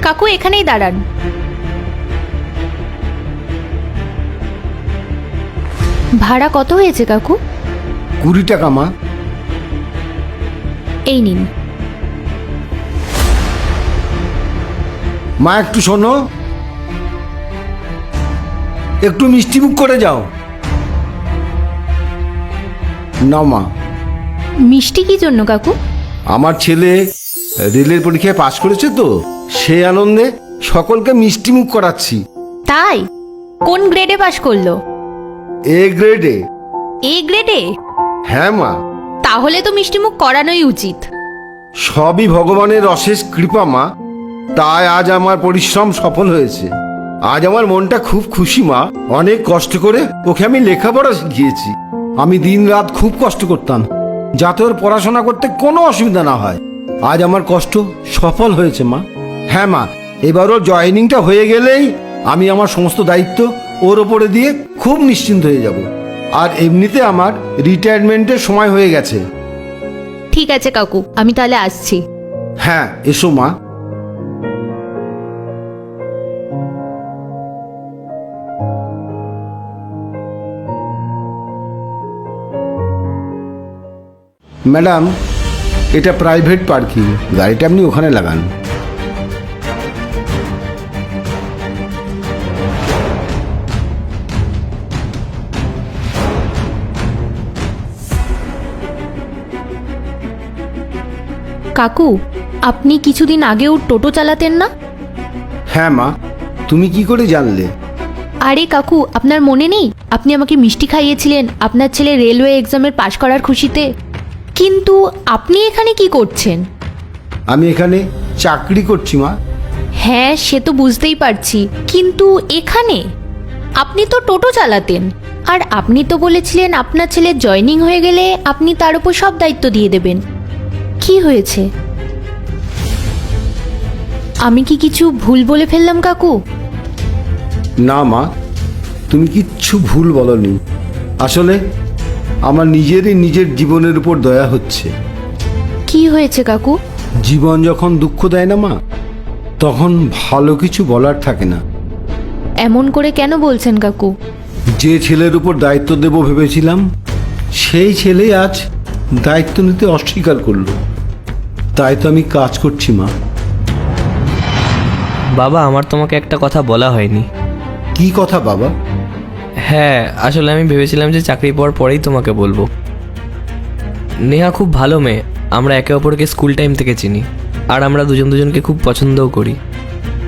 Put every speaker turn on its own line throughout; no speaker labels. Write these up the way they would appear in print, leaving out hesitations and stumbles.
কাকু এখানেই দাঁড়ান। ভাড়া কত হয়েছে কাকু?
20 টাকা মা।
এই নিন।
মা একটু শোনো, একটু মিষ্টি মুখ করে যাও। না মা।
মিষ্টি কি জন্য কাকু?
আমার ছেলে রেলের পরীক্ষায় পাশ করেছে তো, সে আনন্দে সকলকে মিষ্টি মুখ করাচ্ছি।
তাই? কোন গ্রেডে পাশ করলো?
এ গ্রেডে।
এ গ্রেডে?
হ্যাঁ মা।
তাহলে তো মিষ্টিমুখ করানোই উচিত।
সবই ভগবানের অশেষ কৃপা মা, তাই আজ আমার পরিশ্রম সফল হয়েছে। আজ আমার মনটা খুব খুশি মা। অনেক কষ্ট করে ওকে আমি লেখাপড়া শিখিয়েছি। আমি দিন রাত খুব কষ্ট করতাম যাতে ওর পড়াশোনা করতে কোনো অসুবিধা না হয়। আজ আমার কষ্ট সফল হয়েছে মা। হ্যাঁ মা, এবার ওর জয়েনিংটা হয়ে গেলেই আমি আমার সমস্ত দায়িত্ব ওর ওপরে দিয়ে খুব নিশ্চিন্ত হয়ে যাব। আর এমনিতে আমার রিটায়ারমেন্টের সময় হয়ে গেছে।
ঠিক আছে কাকু, আমি তাহলে আসছি।
হ্যাঁ এসো মা। ম্যাডাম, এটা প্রাইভেট পার্কিং, গাড়িটা আপনি ওখানে লাগান।
কাকু, আপনি কিছুদিন আগেও টোটো চালাতেন না?
হ্যাঁ মা, তুমি কি করে জানলে?
আরে কাকু, আপনার মনে নেই আপনি আমাকে মিষ্টি খাইয়েছিলেন আপনার ছেলে রেলওয়ে এক্সামের পাশ করার খুশিতে? কিন্তু আপনি এখানে কি করছেন?
আমি এখানে চাকরি করছি মা।
হ্যাঁ, সে তো বুঝতেই পারছি, কিন্তু এখানে আপনি তো টোটো চালাতেন, আর আপনি তো বলেছিলেন আপনার ছেলের জয়েনিং হয়ে গেলে আপনি তার উপর সব দায়িত্ব দিয়ে দেবেন। কি হয়েছে? আমি কি কিছু ভুল বলে ফেললাম কাকু?
না মা, তুমি কিচ্ছু ভুল বলনি। আসলে আমার নিজের জীবনের উপর দয়া হচ্ছে।
কি হয়েছে কাকু?
জীবন যখন দুঃখ দেয় না মা, তখন ভালো কিছু বলার থাকে না।
এমন করে কেন বলছেন কাকু?
যে ছেলের উপর দায়িত্ব দেব ভেবেছিলাম, সেই ছেলে আজ দায়িত্ব নিতে অস্বীকার করলো। তাই তো আমি কাজ করছি মা।
বাবা, আমার তোমাকে একটা কথা বলা হয়নি।
কি কথা বাবা?
হ্যাঁ, আসলে আমি ভেবেছিলাম যে চাকরি পাওয়ার পরেই তোমাকে বলবো। নেহা খুব ভালো মেয়ে, আমরা একে অপরকে স্কুল টাইম থেকে চিনি, আর আমরা দুজনকে খুব পছন্দও করি।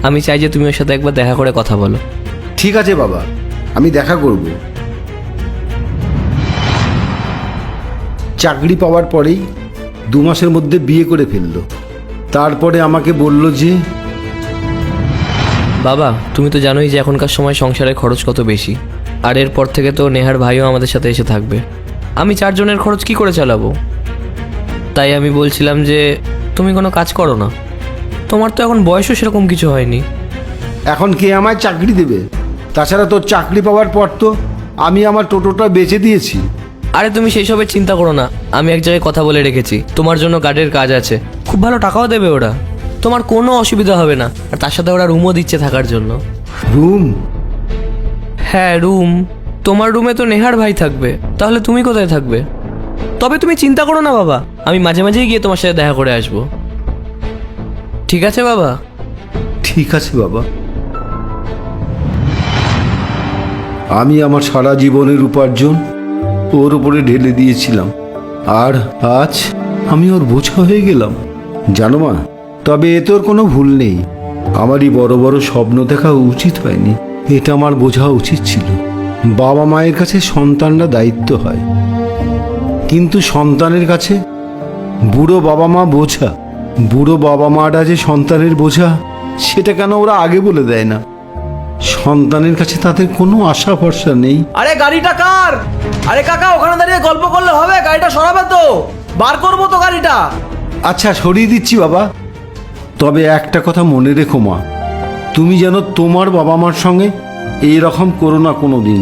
আমি চাই যে তুমি ওর সাথে একবার দেখা করে কথা বলো।
ঠিক আছে বাবা, আমি দেখা করব। চাকরি পাওয়ার পরেই 2 মাসের মধ্যে বিয়ে করে ফেললো। তারপরে আমাকে বলল যে,
বাবা, তুমি তো জানোই যে এখনকার সময় সংসারের খরচ কত বেশি, আর এরপর থেকে তো নেহার ভাইও আমাদের সাথে এসে থাকবে। আমি 4 জনের খরচ কি করে চালাবো? তাই আমি বলছিলাম যে তুমি কোনো কাজ করো না, তোমার তো এখন বয়সও সেরকম কিছু হয়নি।
এখন কে আমায় চাকরি দেবে? তাছাড়া তোর চাকরি পাওয়ার পর তো আমি আমার টোটোটা বেচে দিয়েছি।
আরে তুমি সেই সবের চিন্তা করো না, আমি এক জায়গায় কথা বলে রেখেছি, তোমার জন্য গার্ডের কাজ আছে, খুব ভালো টাকাও দেবে ওরা, তোমার কোনো অসুবিধা হবে না। আর তার সাথে ওরা রুমও দিচ্ছে থাকার জন্য।
রুম?
হ্যাঁ, রুম। তোমার রুমে তো নেহার ভাই থাকবে, তাহলে তুমি কোথায় থাকবে? তবে তুমি চিন্তা করো না বাবা, আমি মাঝে মাঝেই গিয়ে তোমার সাথে দেখা করে আসবো। ঠিক আছে বাবা?
ঠিক আছে বাবা। আমি আমার সারা জীবনের উপার্জন ওর উপরে ঢেলে দিয়েছিলাম, আর আজ আমি ওর বোঝা হয়ে গেলাম। জানো মা, তবে এতে ওর কোনো ভুল নেই। আমারই বড় বড় স্বপ্ন দেখা উচিত হয়নি, এটা আমার বোঝা উচিত ছিল। বাবা মায়ের কাছে সন্তানরা দায়িত্ব হয়, কিন্তু সন্তানের কাছে বুড়ো বাবা মা বোঝা। বুড়ো বাবা মারা যে সন্তানের বোঝা, সেটা কেন ওরা আগে বলে দেয় না? সন্তানের কাছে তাদের কোনো আশা ভরসা নেই।
আরে গাড়িটা কার? আরে কাকা, ওখানে দাঁড়িয়ে গল্প করলে হবে? গাড়িটা সরাবে তো, বার করবো তো গাড়িটা।
আচ্ছা, সরিয়ে দিচ্ছি বাবা। তবে একটা কথা মনে রেখো মা, তুমি যেন তোমার বাবা মার সঙ্গে এই রকম করো না কোনো দিন।